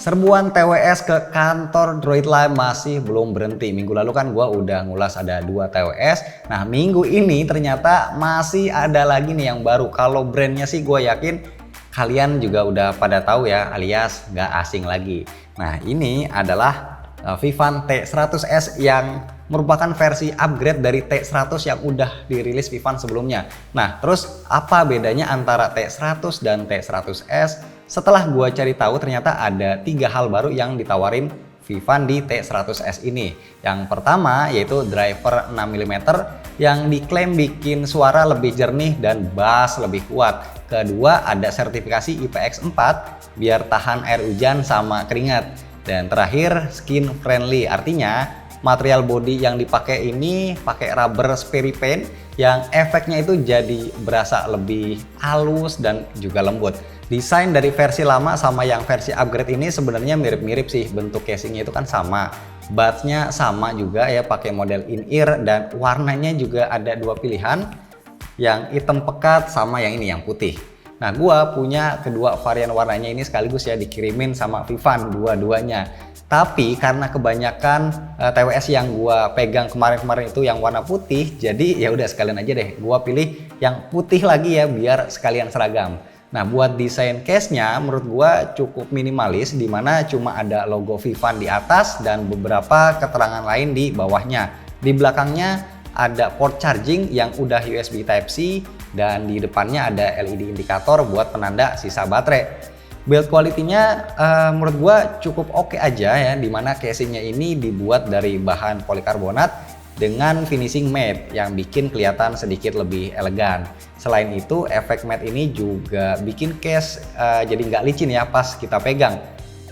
Serbuan TWS ke kantor Droid Live masih belum berhenti. Minggu lalu kan gue udah ngulas ada 2 TWS. Nah minggu ini ternyata masih ada lagi nih yang baru. Kalau brandnya sih gue yakin kalian juga udah pada tahu ya, alias nggak asing lagi. Nah ini adalah Vivan T100S yang merupakan versi upgrade dari T100 yang udah dirilis Vivan sebelumnya. Nah terus apa bedanya antara T100 dan T100S? Setelah gua cari tahu ternyata ada 3 hal baru yang ditawarin Vivan di T100S ini. Yang pertama yaitu driver 6mm yang diklaim bikin suara lebih jernih dan bass lebih kuat. Kedua ada sertifikasi IPX4 biar tahan air hujan sama keringat. Dan terakhir skin friendly, artinya material body yang dipakai ini pakai rubber spray paint yang efeknya itu jadi berasa lebih halus dan juga lembut. Desain dari versi lama sama yang versi upgrade ini sebenarnya mirip-mirip sih, bentuk casingnya itu kan sama, budsnya sama juga ya, pakai model in-ear dan warnanya juga ada 2 pilihan, yang hitam pekat sama yang ini yang putih. Nah gua punya kedua varian warnanya ini sekaligus ya, dikirimin sama Vivan dua-duanya. Tapi karena kebanyakan TWS yang gua pegang kemarin-kemarin itu yang warna putih, jadi ya udah sekalian aja deh gua pilih yang putih lagi ya biar sekalian seragam. Nah buat desain case-nya menurut gua cukup minimalis, dimana cuma ada logo Vivan di atas dan beberapa keterangan lain di bawahnya. Di belakangnya ada port charging yang udah USB Type-C dan di depannya ada LED indikator buat penanda sisa baterai. Build quality-nya menurut gua cukup oke aja ya, dimana casingnya ini dibuat dari bahan polikarbonat dengan finishing matte yang bikin kelihatan sedikit lebih elegan. Selain itu efek matte ini juga bikin case jadi nggak licin ya pas kita pegang.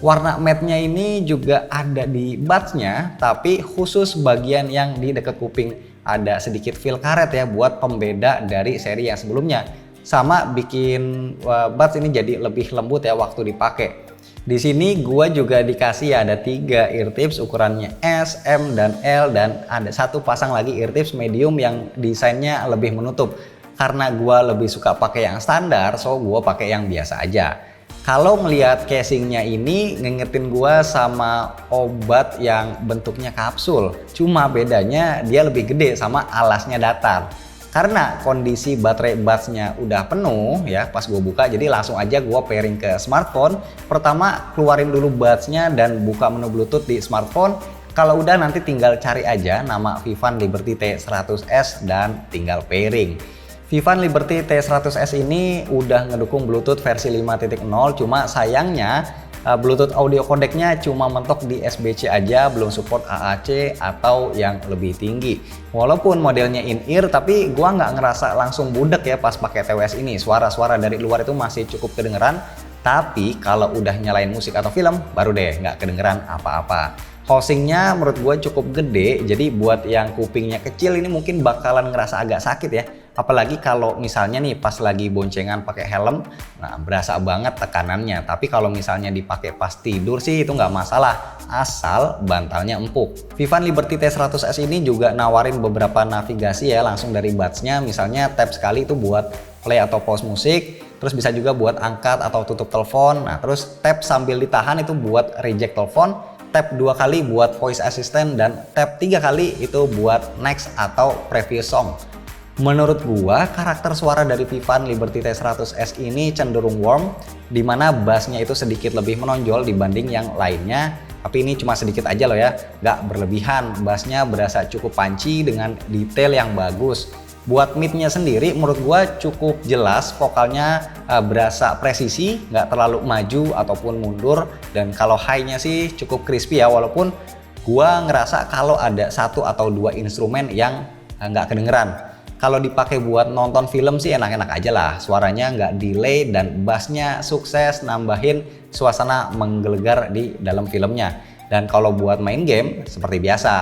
Warna matte-nya ini juga ada di buds-nya, tapi khusus bagian yang di dekat kuping ada sedikit feel karet ya buat pembeda dari seri yang sebelumnya. Sama bikin buds ini jadi lebih lembut ya waktu dipakai. Di sini gua juga dikasih ya ada 3 ear tips ukurannya S, M, dan L, dan ada 1 pasang lagi ear tips medium yang desainnya lebih menutup. Karena gua lebih suka pakai yang standar, so gua pakai yang biasa aja. Kalau melihat casingnya ini ngingetin gua sama obat yang bentuknya kapsul, cuma bedanya dia lebih gede sama alasnya datar. Karena kondisi baterai buds-nya udah penuh ya pas gue buka, jadi langsung aja gue pairing ke smartphone. Pertama keluarin dulu buds-nya dan buka menu Bluetooth di smartphone. Kalau udah nanti tinggal cari aja nama Vivan Liberty T100S dan tinggal pairing. Vivan Liberty T100S ini udah ngedukung Bluetooth versi 5.0, cuma sayangnya Bluetooth audio codecnya cuma mentok di SBC aja, belum support AAC atau yang lebih tinggi. Walaupun modelnya in-ear, tapi gua nggak ngerasa langsung budek ya pas pakai TWS ini. Suara-suara dari luar itu masih cukup kedengeran, tapi kalau udah nyalain musik atau film, baru deh nggak kedengeran apa-apa. Housingnya menurut gue cukup gede, jadi buat yang kupingnya kecil ini mungkin bakalan ngerasa agak sakit ya. Apalagi kalau misalnya nih pas lagi boncengan pakai helm, nah berasa banget tekanannya. Tapi kalau misalnya dipakai pas tidur sih itu nggak masalah, asal bantalnya empuk. Vivan Liberty T100S ini juga nawarin beberapa navigasi ya langsung dari buds-nya. Misalnya tap sekali itu buat play atau pause musik, terus bisa juga buat angkat atau tutup telepon. Nah terus tap sambil ditahan itu buat reject telepon, tap 2 kali buat voice assistant, dan tap 3 kali itu buat next atau previous song. Menurut gua karakter suara dari Vivan Liberty T100S ini cenderung warm, dimana bassnya itu sedikit lebih menonjol dibanding yang lainnya. Tapi ini cuma sedikit aja loh ya, nggak berlebihan. Bassnya berasa cukup punchy dengan detail yang bagus. Buat mid-nya sendiri menurut gua cukup jelas, vokalnya berasa presisi, nggak terlalu maju ataupun mundur. Dan kalau high-nya sih cukup crispy ya, walaupun gua ngerasa kalau ada 1 atau 2 instrumen yang nggak kedengeran. Kalau dipakai buat nonton film sih enak-enak aja lah, suaranya nggak delay dan bassnya sukses nambahin suasana menggelegar di dalam filmnya. Dan kalau buat main game seperti biasa,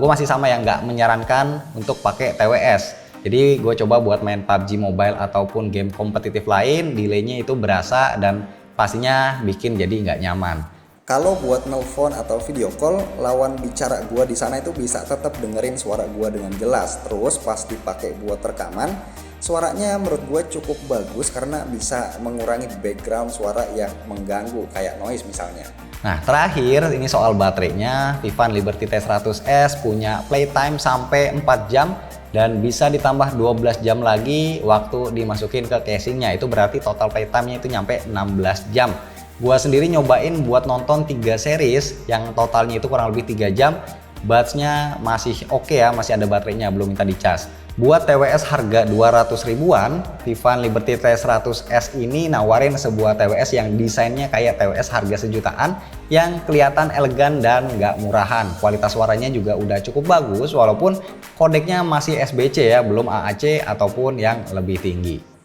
gue masih sama yang nggak menyarankan untuk pakai TWS. Jadi gue coba buat main PUBG Mobile ataupun game kompetitif lain, delaynya itu berasa dan pastinya bikin jadi nggak nyaman. Kalau buat nelpon atau video call, lawan bicara gua di sana itu bisa tetap dengerin suara gua dengan jelas. Terus pas dipakai buat rekaman, Suaranya menurut gue cukup bagus karena bisa mengurangi background suara yang mengganggu kayak noise misalnya. Nah terakhir ini soal baterainya. Vivan Liberty T100S punya playtime sampai 4 jam dan bisa ditambah 12 jam lagi waktu dimasukin ke casingnya. Itu berarti total playtime-nya itu nyampe 16 jam. Gua sendiri nyobain buat nonton 3 series yang totalnya itu kurang lebih 3 jam. Buds-nya masih oke ya, masih ada baterainya, belum minta dicas. Buat TWS harga 200 ribuan, Vivan Liberty T100S ini nawarin sebuah TWS yang desainnya kayak TWS harga sejutaan yang kelihatan elegan dan nggak murahan. Kualitas suaranya juga udah cukup bagus walaupun kodeknya masih SBC ya, belum AAC ataupun yang lebih tinggi.